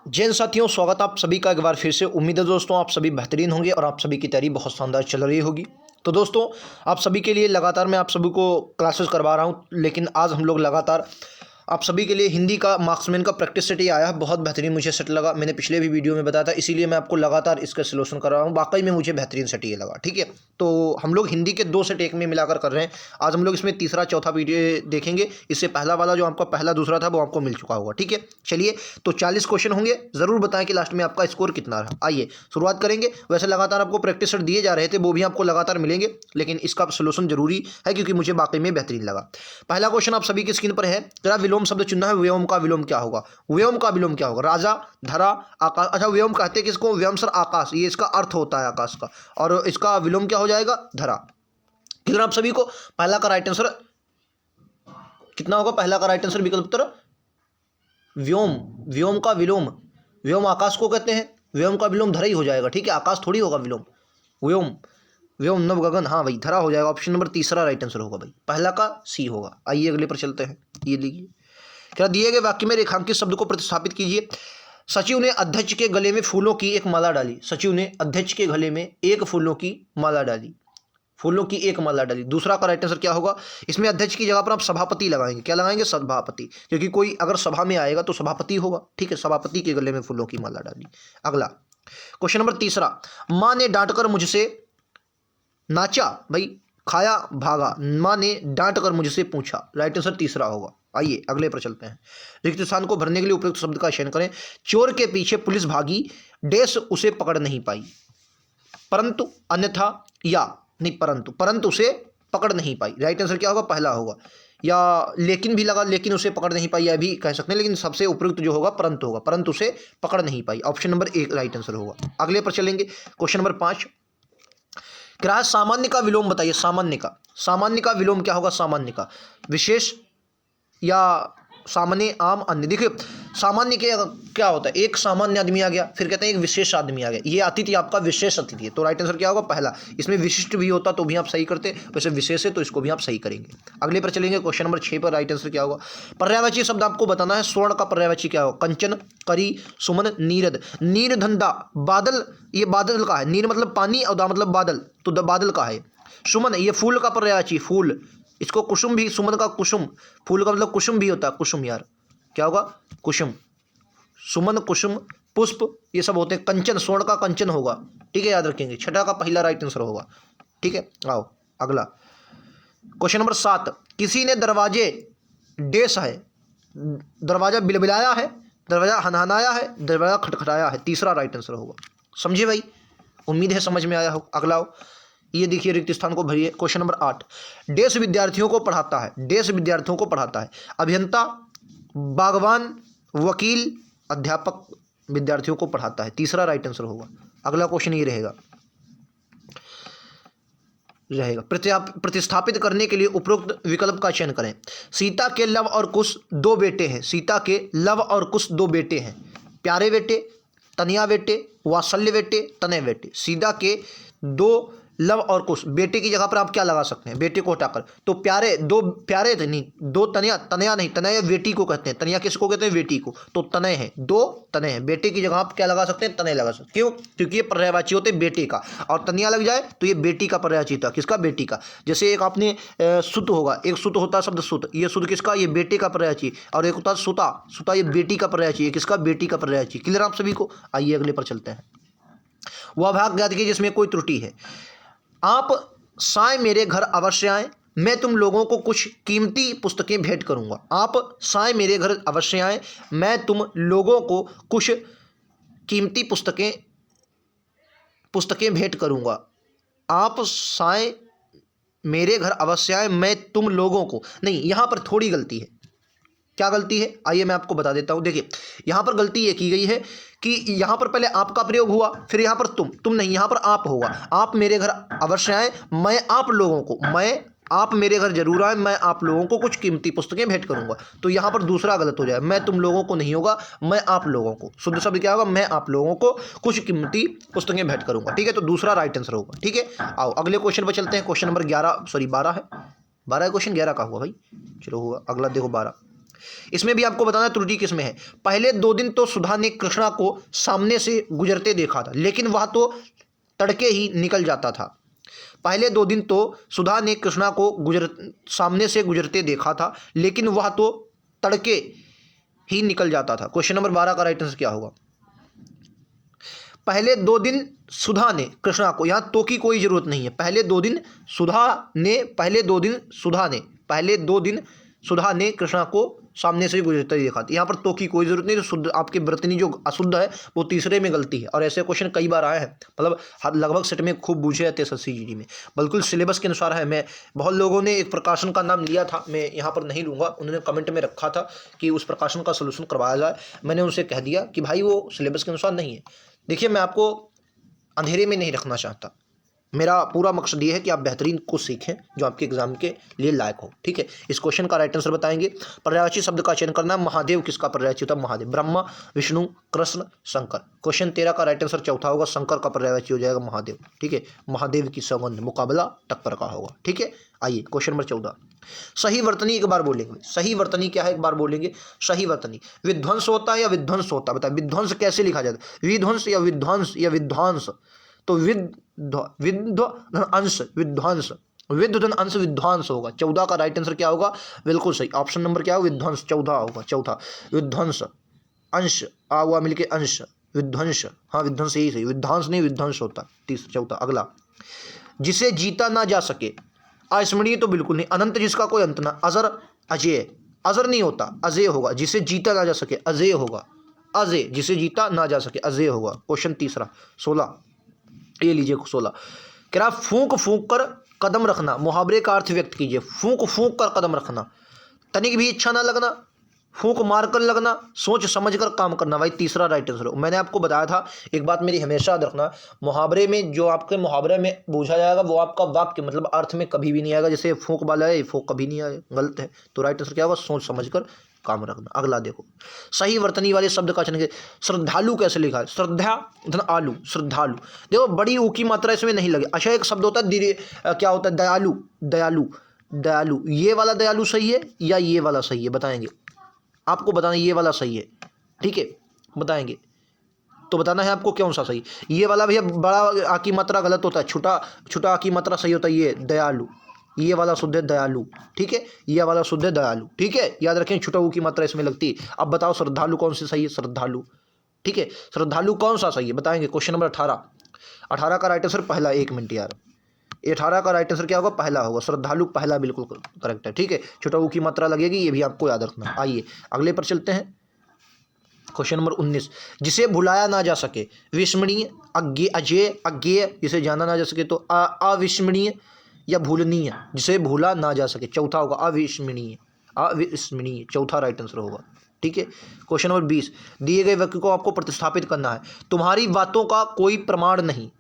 जैन साथियों, स्वागत आप सभी का एक बार फिर से। उम्मीद है दोस्तों आप सभी बेहतरीन होंगे और आप सभी की तैयारी बहुत शानदार चल रही होगी। तो दोस्तों आप सभी के लिए लगातार मैं आप सभी को क्लासेस करवा रहा हूं, लेकिन आज हम लोग लगातार आप सभी के लिए हिंदी का मार्क्समैन का प्रैक्टिस सेट ही आया है। बहुत बेहतरीन मुझे सेट लगा, मैंने पिछले भी वीडियो में बताया था, इसीलिए मैं आपको लगातार इसका सलूशन कर रहा हूँ। वाकई में मुझे बेहतरीन सेट ये लगा। ठीक है, तो हम लोग हिंदी के दो सेट एक में मिलाकर कर रहे हैं। आज हम लोग इसमें तीसरा चौथा वीडियो देखेंगे। इससे पहला वाला जो आपका पहला दूसरा था वो आपको मिल चुका होगा। ठीक है, चलिए तो 40 क्वेश्चन होंगे। ज़रूर बताएं कि लास्ट में आपका स्कोर कितना रहा। आइए शुरुआत करेंगे। वैसे लगातार आपको प्रैक्टिस सेट दिए जा रहे थे, वो भी आपको लगातार मिलेंगे, लेकिन इसका सोल्यूशन जरूरी है क्योंकि मुझे वाकई में बेहतरीन लगा। पहला क्वेश्चन आप सभी की स्क्रीन पर है। जरा विलोम शब्द चुनना है। व्योम का विलोम क्या होगा? व्योम का विलोम क्या होगा? राजा, धरा, आकाश। अच्छा, व्योम कहते हैं किसको? व्योम सर आकाश, ये इसका अर्थ होता है आकाश का, और इसका विलोम क्या हो जाएगा? धरा। क्लियर आप सभी को? पहला का राइट आंसर कितना होगा? पहला का राइट आंसर विकल्प उत्तर व्योम। व्योम का विलोम, व्योम आकाश को कहते हैं, व्योम का विलोम धरा ही हो जाएगा। ठीक है, आकाश थोड़ी होगा विलोम। व्योम, व्योम नव गगन, हाँ भाई धरा हो जाएगा। ऑप्शन नंबर तीसरा राइट आंसर होगा भाई, पहला का सी होगा। आइए अगले पर चलते हैं। ये लीजिए, क्या दिए गए वाक्य में रेखांकित शब्द को प्रतिस्थापित कीजिए। सचिव ने अध्यक्ष के गले में फूलों की एक माला डाली। सचिव ने अध्यक्ष के गले में एक फूलों की माला डाली। फूलों की एक माला डाली। दूसरा का राइट आंसर क्या होगा? इसमें अध्यक्ष की जगह पर आप सभापति लगाएंगे। क्या लगाएंगे? सभापति, क्योंकि कोई अगर सभा में आएगा तो सभापति होगा। ठीक है, सभापति के गले में फूलों की माला डाली। अगला क्वेश्चन नंबर तीसरा। मां ने डांटकर मुझसे नाचा, भाई खाया भागा। मां ने डांट कर मुझसे पूछा। राइट आंसर तीसरा होगा। आइए अगले पर चलते हैं। रिक्त स्थान को भरने के लिए उपयुक्त शब्द का चयन करें। चोर के पीछे पुलिस भागी, डैश उसे पकड़ नहीं पाई। परंतु, अन्यथा, या नहीं, परंतु, परंतु उसे पकड़ नहीं पाई। राइट आंसर क्या होगा? पहला होगा। या लेकिन भी लगा, लेकिन उसे पकड़ नहीं पाई, यह भी कह सकते हैं, लेकिन सबसे उपयुक्त जो होगा परंतु होगा। परंतु उसे पकड़ नहीं पाई, ऑप्शन नंबर एक राइट आंसर होगा। अगले पर चलेंगे। Question number 5। क्या सामान्य का विलोम बताइए। सामान्य का, सामान्य का विलोम क्या होगा? सामान्य का विशेष या सामान्य, आम, अन्य। देखिए सामान्य के क्या होता है? एक सामान्य आदमी आ गया, फिर कहते हैं एक विशेष आदमी आ गया। ये अतिथि आपका विशेष अतिथि है, तो राइट आंसर क्या होगा? पहला। इसमें विशिष्ट भी होता तो भी आप सही करते, वैसे विशेष है तो इसको भी आप सही करेंगे। अगले पर चलेंगे। क्वेश्चन नंबर 6 पर राइट आंसर क्या होगा? पर्यायवाची शब्द आपको बताना है। स्वर्ण का पर्यायवाची क्या होगा? कंचन, करी, सुमन, नीरद। नीर धंधा, बादल, ये बादल का है। नीर मतलब पानी और दा मतलब बादल, तो द बादल का है। सुमन ये फूल का पर्यायवाची, फूल। इसको कुसुम भी, सुमन का कुसुम, फूल का मतलब कुसुम भी होता है। कुसुम यार क्या होगा? कुसुम। सुमन, कुसुम, पुष्प, ये सब होते हैं। कंचन, स्वर्ण का कंचन होगा। ठीक है, याद रखेंगे। छठा का पहला राइट आंसर होगा। ठीक है, आओ अगला क्वेश्चन नंबर 7। किसी ने दरवाजे, डैश है, दरवाजा बिलबिलाया है, दरवाजा हनहनाया है, दरवाजा खटखटाया है। तीसरा राइट आंसर होगा। समझे भाई? उम्मीद है समझ में आया हो। अगला ये देखिए, रिक्त स्थान को भरिए। Question number 8। डैश विद्यार्थियों को पढ़ाता है। डैश विद्यार्थियों को पढ़ाता है। अभियंता, बागवान, वकील, अध्यापक विद्यार्थियों को पढ़ाता है। तीसरा राइट आंसर होगा। अगला क्वेश्चन ये रहेगा प्रतिस्थापित करने के लिए उपरोक्त विकल्प का चयन करें। सीता के लव और कुश दो बेटे हैं। सीता के लव और कुश दो बेटे हैं। प्यारे बेटे, तनिया बेटे, वात्सल्य बेटे, तनय बेटे। सीता के दो लव और कुश, बेटे की जगह पर आप क्या लगा सकते हैं? बेटे को हटाकर, तो प्यारे, दो प्यारे थे, नहीं दो तनया, तनया नहीं, तनय बेटी को कहते हैं। तनया किसको कहते हैं? बेटी को, तो तनय है, दो तनय है। बेटे की जगह आप क्या लगा सकते हैं? तनय लगा सकते हैं। क्यों? क्योंकि ये पर्यायवाची होते हैं बेटे का, और तनिया लग जाए तो ये बेटी का पर्यायवाची होता है। किसका? बेटी का। जैसे एक आपने सुत होगा, एक सुत होता है शब्द सुत, ये सुत किसका? ये बेटे का पर्यायवाची। और एक होता है सुता, सुता ये बेटी का पर्यायवाची है। किसका? बेटी का पर्यायवाची। क्लियर आप सभी को? आइए अगले पर चलते हैं। वह भाग ज्ञात कीजिए जिसमें कोई त्रुटि है। आप साय मेरे घर अवश्य आएं, मैं तुम लोगों को कुछ कीमती पुस्तकें भेंट करूंगा। आप साय मेरे घर अवश्य आएं, मैं तुम लोगों को कुछ कीमती पुस्तकें भेंट करूंगा। आप साय मेरे घर अवश्य आएं, मैं तुम लोगों को, नहीं, यहां पर थोड़ी गलती है। क्या गलती है? आइए मैं आपको बता देता हूं। देखिए यहां पर गलती ये की गई है कि यहां पर पहले आपका प्रयोग हुआ, फिर यहां पर तुम नहीं, यहां पर आप होगा। आप मेरे घर अवश्य आए, मैं आप लोगों को, मैं आप मेरे घर जरूर आए, मैं आप लोगों को कुछ कीमती पुस्तकें भेंट करूंगा। तो यहां पर दूसरा गलत हो जाए, मैं तुम लोगों को नहीं होगा, मैं आप लोगों को। शुद्ध शब्द क्या होगा? मैं आप लोगों को कुछ कीमती पुस्तकें भेंट करूंगा। ठीक है, तो दूसरा राइट आंसर होगा। ठीक है, आओ अगले क्वेश्चन पर चलते हैं। क्वेश्चन नंबर 11, सॉरी 12 है। 12 क्वेश्चन, 11 का हुआ भाई, चलो हुआ। अगला देखो 12। इसमें भी आपको बताना त्रुटि किसमें है। पहले 2 दिन तो सुधा ने कृष्णा को सामने से गुजरते देखा था, लेकिन वह तो तड़के ही निकल जाता था। पहले 2 दिन तो सुधा ने कृष्णा को सामने से गुजरते देखा था, लेकिन वह तो तड़के ही निकल जाता था। क्वेश्चन नंबर 12 का राइट आंसर क्या होगा? पहले 2 दिन सुधा ने कृष्णा को, यहां तो की कोई जरूरत नहीं है। पहले 2 दिन सुधा ने कृष्णा को सामने से गुजरते देखा था। यहाँ पर तो की कोई जरूरत नहीं। तो शुद्ध आपकी वर्तनी जो अशुद्ध है वो तीसरे में गलती है। और ऐसे क्वेश्चन कई बार आए हैं, मतलब लगभग सेट में खूब पूछे जाते हैं एसएससी जीडी में। बिल्कुल सिलेबस के अनुसार है। मैं बहुत लोगों ने एक प्रकाशन का नाम लिया था, मैं यहाँ पर नहीं लूँगा, उन्होंने कमेंट में रखा था कि उस प्रकाशन का सोल्यूशन करवाया जाए। मैंने उनसे कह दिया कि भाई वो सिलेबस के अनुसार नहीं है। देखिए, मैं आपको अंधेरे में नहीं रखना चाहता। मेरा पूरा मकसद ये है कि आप बेहतरीन को सीखें जो आपके एग्जाम के लिए लायक हो। ठीक है, इस क्वेश्चन का राइट आंसर बताएंगे। पर्यायवाची शब्द का चयन करना। महादेव किसका पर्यायवाची होता है? महादेव। ब्रह्मा, विष्णु, कृष्ण, शंकर। क्वेश्चन 13 का राइट आंसर चौथा होगा, शंकर का पर्यायवाची हो जाएगा महादेव। ठीक है, महादेव की सौगंध, मुकाबला टक्कर का होगा। ठीक है, आइए क्वेश्चन नंबर 14। सही वर्तनी एक बार बोलेंगे। सही वर्तनी क्या है एक बार बोलेंगे। सही वर्तनी विध्वंस होता है या विध्वंस होता है? बताए विध्वंस कैसे लिखा जाता है? विध्वंस या विध्वंस या विध्वंस? तो विध्वंस विध्वंस विध्वंस होगा। 14 का राइट आंसर क्या होगा? बिल्कुल सही, ऑप्शन नंबर क्या होगा? विध्वंस। 14 होगा, चौथा। विध्वंस अंश आ हुआ मिलके अंश, विध्वंस। हाँ, विध्वंस यही सही, विध्वंस नहीं विध्वंस होता। 14 अगला। जिसे जीता ना जा सके। अस्मरणीय तो बिल्कुल नहीं। अनंत जिसका कोई अंत ना। अजर, अजय। अजर नहीं होता, अजय होगा। जिसे जीता ना जा सके अजय होगा। अजय, जिसे जीता ना जा सके अजय होगा। क्वेश्चन तीसरा 16, ये लीजिए 16। कह रहा फूंक फूंक कर कदम रखना। मुहावरे का अर्थ व्यक्त कीजिए। फूंक फूंक कर कदम रखना, तनिक भी इच्छा ना लगना, फूंक मार कर लगना, सोच समझ कर काम करना। भाई तीसरा राइट आंसर। मैंने आपको बताया था, एक बात मेरी हमेशा याद रखना, मुहावरे में जो आपके मुहावरे में पूछा जाएगा वो आपका वाक्य मतलब अर्थ में कभी भी नहीं आएगा। जैसे फूंक वाला है, फूंक कभी नहीं आए, गलत है। तो राइट आंसर क्या होगा? सोच समझ कर काम रखना। अगला देखो, सही वर्तनी वाले शब्द का चयन। श्रद्धालु कैसे लिखा है? श्रद्धा धन आलू, श्रद्धालु। देखो बड़ी ऊ की मात्रा इसमें नहीं लगे। अच्छा, एक शब्द होता है क्या होता है? दयालु, दयालु, दयालु। ये वाला दयालु सही है या ये वाला सही है? बताएंगे, आपको बताना ये वाला सही है। ठीक है, बताएंगे तो बताना है आपको कौन सा सही। ये वाला भैया बड़ा आ की मात्रा गलत होता है, छोटा छोटा आ की मात्रा सही होता है। ये दयालु, ये वाला शुद्ध है दयालु। ठीक है, ये वाला शुद्ध है दयालु। ठीक है, याद रखें छोटा ऊ की मात्रा इसमें लगती है। अब बताओ श्रद्धालु कौन सी सही है? श्रद्धालु। ठीक है, श्रद्धालु कौन सा सही है बताएंगे। Question number 18। 18 का राइट आंसर पहला। 1 मिनट यार, 18 का राइट आंसर क्या होगा? पहला होगा। श्रद्धालु पहला बिल्कुल करेक्ट है। ठीक है, छोटा ऊ की मात्रा लगेगी, ये भी आपको याद रखना। आइए अगले पर चलते हैं। Question number 19। जिसे भुलाया ना जा सके। विस्मरणीय, अजेय, अज्ञेय। जिसे जाना ना जा सके तो अविस्मरणीय या भूलनीय। जिसे भूला ना जा सके चौथा होगा अविस्मरणीय, अविस्मरणीय चौथा राइट आंसर होगा। ठीक है, क्वेश्चन नंबर 20। दिए गए वाक्य को आपको प्रतिस्थापित करना है। तुम्हारी बातों का कोई प्रमाण नहीं।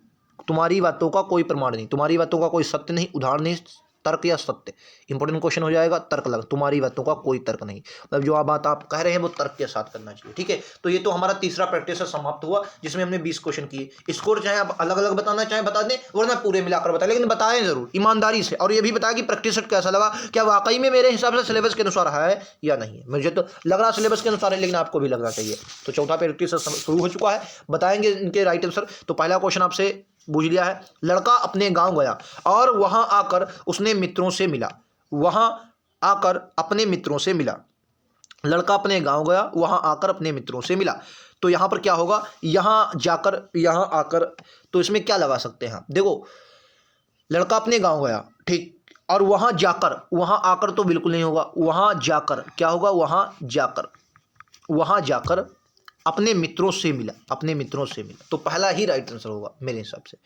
तुम्हारी बातों का कोई प्रमाण नहीं, तुम्हारी बातों का कोई सत्य नहीं, उदाहरण नहीं, तर्क या सत्य। इंपॉर्टेंट क्वेश्चन हो जाएगा, तर्क लगा। तुम्हारी बातों का कोई तर्क नहीं, मतलब जो बात आप कह रहे हैं वो तर्क के साथ करना चाहिए। ठीक है, तो ये तो हमारा तीसरा प्रैक्टिस समाप्त हुआ, जिसमें हमने 20 क्वेश्चन किए। स्कोर चाहे आप अलग अलग बताना चाहे बता दें, वरना पूरे मिलाकर बताएं, लेकिन बताएं जरूर ईमानदारी से। और ये भी बताया कि प्रैक्टिस सेट कैसा लगा, क्या वाकई में मेरे हिसाब से सिलेबस के अनुसार है या नहीं है। मुझे तो लग रहा सिलेबस के अनुसार है, लेकिन आपको भी लगना चाहिए। तो चौथा प्रैक्टिस शुरू हो चुका है, बताएंगे इनके राइट आंसर। तो पहला क्वेश्चन आपसे बूझ लिया है। लड़का अपने गांव गया और वहां आकर उसने मित्रों से मिला। वहां आकर अपने मित्रों से मिला। लड़का अपने गांव गया, वहां आकर अपने मित्रों से मिला। तो यहां पर क्या होगा? यहां जाकर, यहां आकर, तो इसमें क्या लगा सकते हैं? देखो, लड़का अपने गांव गया, ठीक, और वहां जाकर, वहां आकर तो बिल्कुल नहीं होगा। वहां जाकर क्या होगा? वहां जाकर, वहां जाकर अपने मित्रों से मिला, अपने मित्रों से मिला। तो पहला ही राइट आंसर होगा मेरे हिसाब से।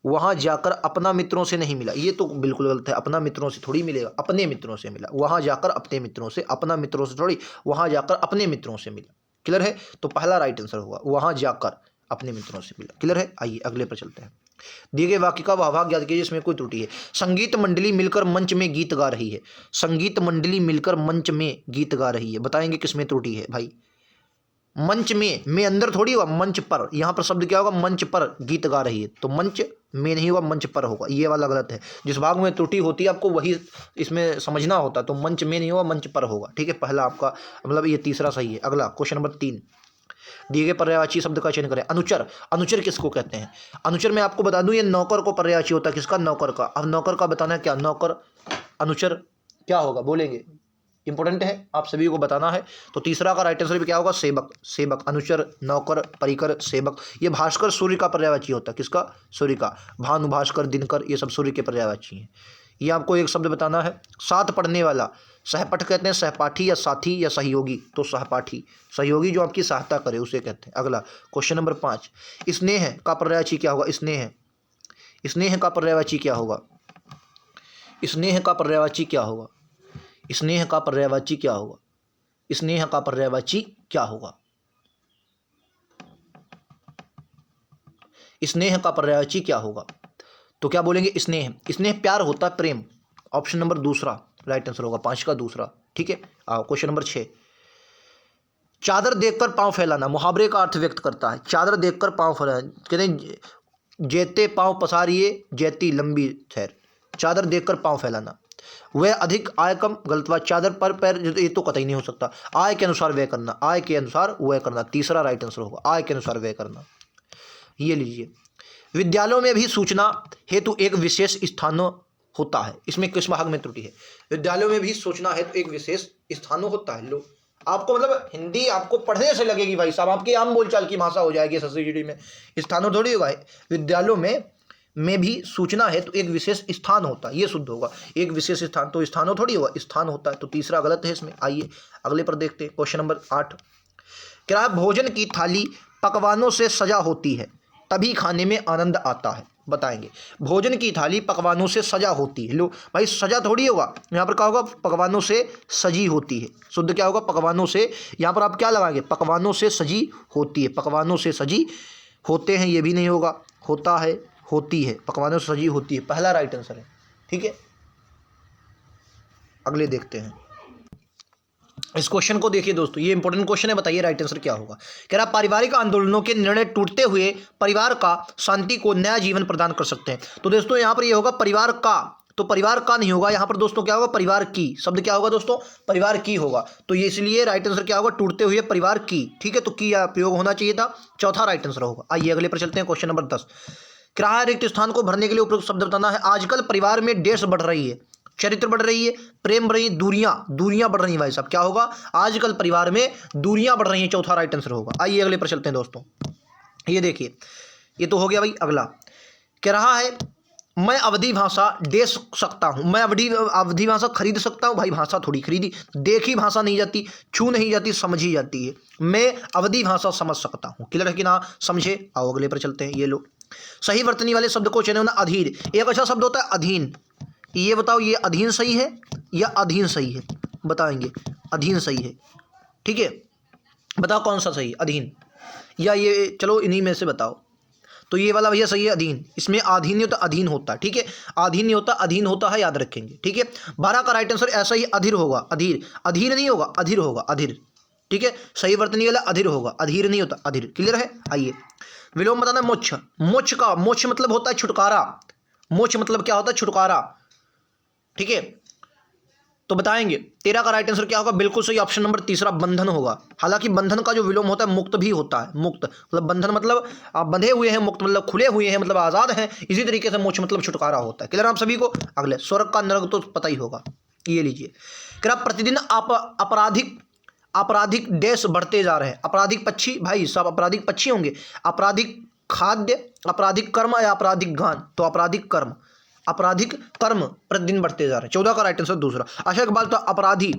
वहां जाकर अपना मित्रों से नहीं मिला, ये तो बिल्कुल गलत है। अपना मित्रों से थोड़ी मिलेगा, अपने मित्रों से मिला। वहां जाकर अपने मित्रों से, अपना मित्रों से थोड़ी, वहां जाकर अपने मित्रों से मिला। क्लियर है? तो पहला राइट आंसर होगा वहां जाकर अपने मित्रों से मिला। क्लियर है? आइए अगले पर चलते हैं। दिए गए वाक्य का वह भाग याद कीजिए जिसमें कोई त्रुटि है। संगीत मंडली मिलकर मंच में गीत गा रही है। संगीत मंडली मिलकर मंच में गीत गा रही है, बताएंगे किसमें त्रुटि है भाई? मंच में अंदर थोड़ी होगा, मंच पर। यहाँ पर शब्द क्या होगा, मंच पर गीत गा रही है, तो मंच में नहीं होगा, मंच पर होगा। ये वाला गलत है, जिस भाग में त्रुटि होती है आपको वही इसमें समझना होता है। तो मंच में नहीं होगा, मंच पर होगा। ठीक है, पहला आपका मतलब ये तीसरा सही है। अगला क्वेश्चन नंबर 3, दिए गए पर्यायवाची शब्द का चयन करें। अनुचर, अनुचर किसको कहते हैं? अनुचर मैं आपको बता दूं, ये नौकर को पर्यायवाची होता है। किसका? नौकर का। अब नौकर का बताना है क्या, नौकर अनुचर क्या होगा बोलेंगे, इंपॉर्टेंट है, आप सभी को बताना है। तो तीसरा का राइट आंसर भी क्या होगा, सेवक। सेवक, अनुचर, नौकर, परिकर, सेवक। ये भास्कर सूर्य का पर्यायवाची होता है। किसका? सूर्य का। भानु, भास्कर, दिनकर, ये सब सूर्य के पर्यायवाची हैं। ये आपको एक शब्द बताना है, साथ पढ़ने वाला। सहपठ कहते हैं, सहपाठी या साथी या सहयोगी, तो सहपाठी, सहयोगी जो आपकी सहायता करे उसे कहते हैं। अगला क्वेश्चन नंबर 5, स्नेह का पर्यायवाची क्या होगा? स्नेह, स्नेह का पर्यायवाची क्या होगा? स्नेह का पर्यायवाची क्या होगा? स्नेह का पर्यायवाची क्या होगा? स्नेह का पर्यायवाची क्या होगा? स्नेह का पर्यायवाची क्या होगा? तो क्या बोलेंगे? स्नेह। स्नेह प्यार होता है, प्रेम। ऑप्शन नंबर दूसरा राइट आंसर होगा, 5 का दूसरा। ठीक है, आओ क्वेश्चन नंबर 6, चादर देखकर पांव फैलाना मुहावरे का अर्थ व्यक्त करता है। चादर देखकर पांव फैलाना, कहते हैं जेते पांव पसारिए जैती लंबी थैर। चादर देखकर पांव फैलाना। वह अधिक आय कम, गलत बात। चादर पर पैर, ये तो कतई नहीं हो सकता। आय के अनुसार व्यय करना, आय के अनुसार व्यय करना, तीसरा राइट आंसर होगा, आय के अनुसार व्यय करना। ये लीजिए, विद्यालयों में भी सूचना हेतु एक विशेष स्थान होता है। इसमें किस भाग में त्रुटि है? विद्यालयों में भी सूचना हेतु एक विशेष स्थान होता है। लो, आपको मतलब हिंदी आपको पढ़ने से लगेगी भाई साहब, आपकी आम बोलचाल की भाषा हो जाएगी सब्सिडी में। स्थानों थोड़ी होगा, विद्यालयों में भी सूचना है तो एक विशेष स्थान होता है, ये शुद्ध होगा। एक विशेष स्थान, तो स्थानों थोड़ी होगा, स्थान होता है। तो तीसरा गलत है इसमें। आइए अगले पर देखते हैं, क्वेश्चन नंबर 8, क्या भोजन की थाली पकवानों से सजा होती है तभी खाने में आनंद आता है? बताएंगे। भोजन की थाली पकवानों से सजा होती है। लो भाई, सजा थोड़ी होगा, यहाँ पर क्या होगा, पकवानों से सजी होती है। शुद्ध क्या होगा? पकवानों से। यहाँ पर आप क्या लगाएंगे? पकवानों से सजी होती है। पकवानों से सजी होते हैं, ये भी नहीं होगा, होता है, होती है। पकवानों से सजी होती है, पहला राइट आंसर है। ठीक है, अगले देखते हैं। इस क्वेश्चन को देखिए दोस्तों, ये इंपॉर्टेंट क्वेश्चन है, बताइए राइट आंसर क्या होगा। कह रहा पारिवारिक आंदोलनों के निर्णय टूटते हुए परिवार का शांति को नया जीवन प्रदान कर सकते हैं। तो दोस्तों यहाँ पर ये होगा परिवार का, तो परिवार का नहीं होगा, यहाँ पर दोस्तों क्या होगा, परिवार की। शब्द क्या होगा दोस्तों? परिवार की होगा। तो ये इसलिए राइट आंसर क्या होगा? टूटते हुए परिवार की। ठीक है, तो की प्रयोग होना चाहिए था, चौथा राइट आंसर होगा। आइए अगले पर चलते हैं, क्वेश्चन नंबर 10, किराया रिक्त स्थान को भरने के लिए उपयुक्त शब्द बताना है। आजकल परिवार में डेट्स बढ़ रही है, चरित्र बढ़ रही है, प्रेम बढ़ रही है, दूरियां बढ़ रही हैं भाई साहब। क्या होगा? आजकल परिवार में दूरियां बढ़ रही हैं, चौथा राइट आंसर होगा। आइए अगले पर चलते हैं दोस्तों, ये देखिए, ये तो हो गया भाई। अगला कह रहा है मैं अवधि भाषा दे सकता हूँ, मैं अवधि भाषा खरीद सकता हूँ। भाई भाषा थोड़ी खरीदी, देखी भाषा नहीं जाती, छू नहीं जाती, समझी जाती है। मैं अवधि भाषा समझ सकता हूँ। क्लियर है कि ना? समझे? आओ अगले पर चलते हैं। ये लो, सही वर्तनी वाले शब्द को चयन होना। अधीर एक अच्छा शब्द होता है, अधीन। ये बताओ, ये अधीन सही है या अधीन सही है? बताएंगे, अधीन सही है। ठीक है, बताओ कौन सा सही है, अधीन या ये? चलो इन्हीं में से बताओ। तो ये वाला भैया सही है, अधीन। इसमें अधीन नहीं होता, अधीन होता है। ठीक है, अधीन नहीं होता, अधीन होता है, याद रखेंगे। ठीक है, 12 का राइट आंसर ऐसा ही अधीर होगा। अधीर, अधीर नहीं होगा, अधीर होगा, अधीर। ठीक है, सही वर्तनी वाला अधीर होगा, अधीर नहीं होता, अधीर। क्लियर है? आइए विलोम बताना। मोक्ष, मोक्ष का मोक्ष मतलब होता है छुटकारा। मोक्ष मतलब क्या होता है? छुटकारा। ठीक है, तो बताएंगे 13 का राइट आंसर क्या होगा? बिल्कुल सही, ऑप्शन नंबर तीसरा, बंधन होगा। हालांकि बंधन का जो विलोम होता है मुक्त भी होता है। मुक्त मतलब बंधन मतलब आप बंधे हुए हैं, मुक्त मतलब खुले हुए हैं, मतलब आज़ाद हैं। इसी तरीके से मोक्ष मतलब छुटकारा होता है। क्लियर आप सभी को? अगले स्वर्ग का नरक तो पता ही होगा। ये लीजिए, क्या प्रतिदिन आपराधिक देश बढ़ते जा रहे हैं। आपराधिक पक्षी, भाई सब आपराधिक पक्षी होंगे। आपराधिक खाद्य, आपराधिक कर्म या आपराधिक गान? तो आपराधिक कर्म, आपराधिक कर्म प्रतिदिन बढ़ते जा रहे हैं। 14 का राइट आंसर दूसरा। अच्छा एक बात, तो अपराधी,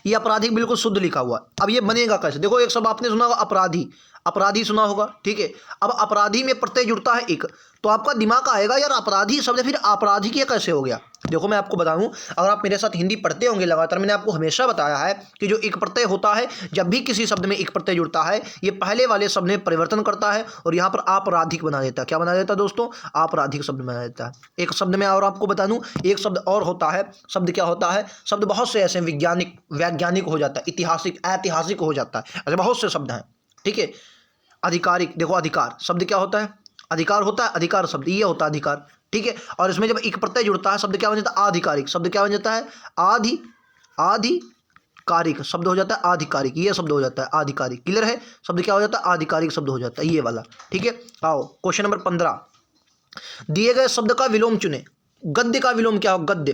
ये आपराधिक बिल्कुल शुद्ध लिखा हुआ है। अब ये बनेगा कैसे? देखो, एक शब्द आपने सुना होगा अपराधी, अपराधी सुना होगा। ठीक है, अब अपराधी में प्रत्यय जुड़ता है एक, तो आपका दिमाग आएगा यार अपराधी शब्द फिर आपराधिक ये कैसे हो गया। देखो मैं आपको बताऊं, अगर आप मेरे साथ हिंदी पढ़ते होंगे लगातार, मैंने आपको हमेशा बताया है कि जो एक प्रत्यय होता है, जब भी किसी शब्द में एक प्रत्यय जुड़ता है, ये पहले वाले शब्द में परिवर्तन करता है और यहाँ पर आपराधिक बना देता है। क्या बना देता है दोस्तों? आपराधिक शब्द बना देता है। एक शब्द में और आपको बता दूं, एक शब्द और होता है। शब्द क्या होता है? शब्द बहुत से ऐसे वैज्ञानिक हो जाता है, ऐतिहासिक हो जाता है, ऐसे बहुत से शब्द हैं। ठीक है। आधिकारिक, देखो अधिकार शब्द क्या होता है? अधिकार होता है, अधिकार शब्द ये होता है अधिकार। ठीक है। और इसमें जब एक प्रत्यय जुड़ता है, शब्द क्या बन जाता है? आधिकारिक। शब्द क्या बन जाता है? आधिकारिक शब्द हो जाता है। आधिकारिक ये शब्द हो जाता है आधिकारिक। क्लियर है? शब्द क्या हो जाता है? आधिकारिक शब्द हो जाता है ये वाला। ठीक है। आओ क्वेश्चन नंबर 15, दिए गए शब्द का विलोम चुने। गद्य का विलोम क्या हो? गद्य,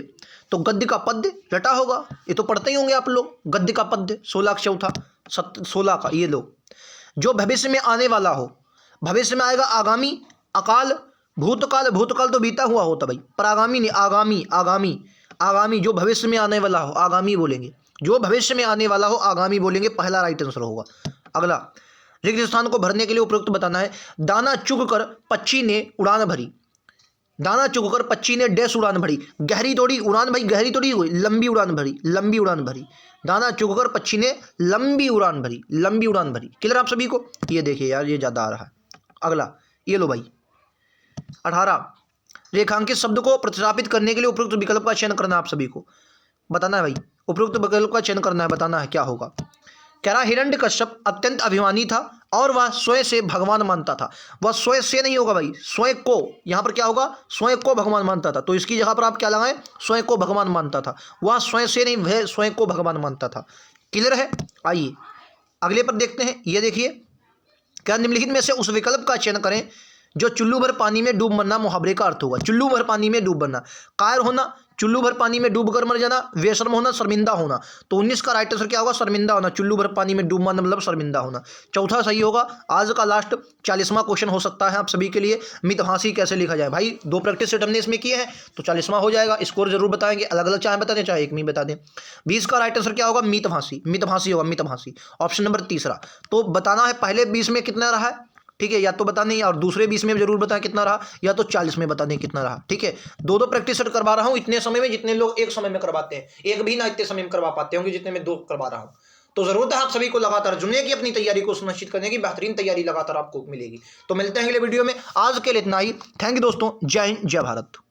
तो गद्य का पद्य जटा होगा, ये तो पढ़ते ही होंगे आप लोग। गद्य का पद्य 16 का चौथा, 16 का ये लो। जो भविष्य में आने वाला हो, भविष्य में आएगा आगामी, अकाल, भूतकाल। भूतकाल तो बीता हुआ होता भाई, पर आगामी नहीं, आगामी जो भविष्य में आने वाला हो आगामी बोलेंगे। जो भविष्य में आने वाला हो आगामी बोलेंगे, पहला राइट आंसर होगा। अगला, रिक्त स्थान को भरने के लिए उपयुक्त बताना है। दाना चुग कर पक्षी ने उड़ान भरी। दाना चुग कर पक्षी ने डैश उड़ान भरी। गहरी थोड़ी उड़ान भाई, गहरी थोड़ी हुई, लंबी उड़ान भरी, लंबी उड़ान भरी। दाना चुग कर पक्षी ने लंबी उड़ान भरी, लंबी उड़ान भरी। क्लियर आप सभी को? ये देखिए यार, ये ज्यादा आ रहा है। अगला ये लो भाई 18, रेखांकित शब्द को प्रतिस्थापित करने के लिए उपयुक्त विकल्प का चयन करना है। आप सभी को बताना है भाई, उपयुक्त विकल्प का चयन करना है, बताना है क्या होगा। कह रहा हिरण्यकश्यप अत्यंत अभिमानी था और वह स्वयं से भगवान मानता था। वह स्वयं से नहीं होगा भाई, स्वयं को, यहां पर क्या होगा? स्वयं को भगवान मानता था, तो इसकी जगह पर आप क्या लगाएं? स्वयं को भगवान मानता था। वह स्वयं से नहीं, वह स्वयं को भगवान मानता था। क्लियर है? आइए अगले पर देखते हैं। ये देखिए, क्या निम्नलिखित में से उस विकल्प का चयन करें जो चुल्लू भर पानी में डूब मरना मुहावरे का अर्थ होगा। चुल्लू भर पानी में डूब मरना, कायर होना, चुल्लू भर पानी में डूब कर मर जाना, बेशर्म होना, शर्मिंदा होना। तो 19 का राइट आंसर क्या होगा? शर्मिंदा होना। चुल्लू भर पानी में डूब मरना मतलब शर्मिंदा होना। चौथा सही होगा। आज का लास्ट 40वां क्वेश्चन हो सकता है आप सभी के लिए, मितभाषी कैसे लिखा जाए। भाई 2 प्रैक्टिस सेट हमने इसमें किए हैं, तो 40वां हो जाएगा। स्कोर जरूर बताएंगे, अलग अलग चाहे बता दें चाहे एक में बता दें। 20 का राइट आंसर क्या होगा? मितभाषी, मितभाषी होगा, मितभाषी। ऑप्शन नंबर तीसरा। तो बताना है पहले 20 में कितना रहा है, ठीक है, या तो बता दें, और दूसरे 20 में जरूर बताएं कितना रहा, या तो 40 में बता दें कितना रहा। ठीक है। 2 प्रैक्टिस सेट करवा रहा हूं इतने समय में जितने लोग एक समय में करवाते हैं। एक भी ना इतने समय में करवा पाते होंगे जितने में 2 करवा रहा हूं। तो जरूरत है आप सभी को लगातार जुड़ने की, अपनी तैयारी को सुनिश्चित करने की। बेहतरीन तैयारी लगातार आपको मिलेगी। तो मिलते हैं अगले वीडियो में। आज के लिए इतना ही। थैंक यू दोस्तों। जय हिंद, जय भारत।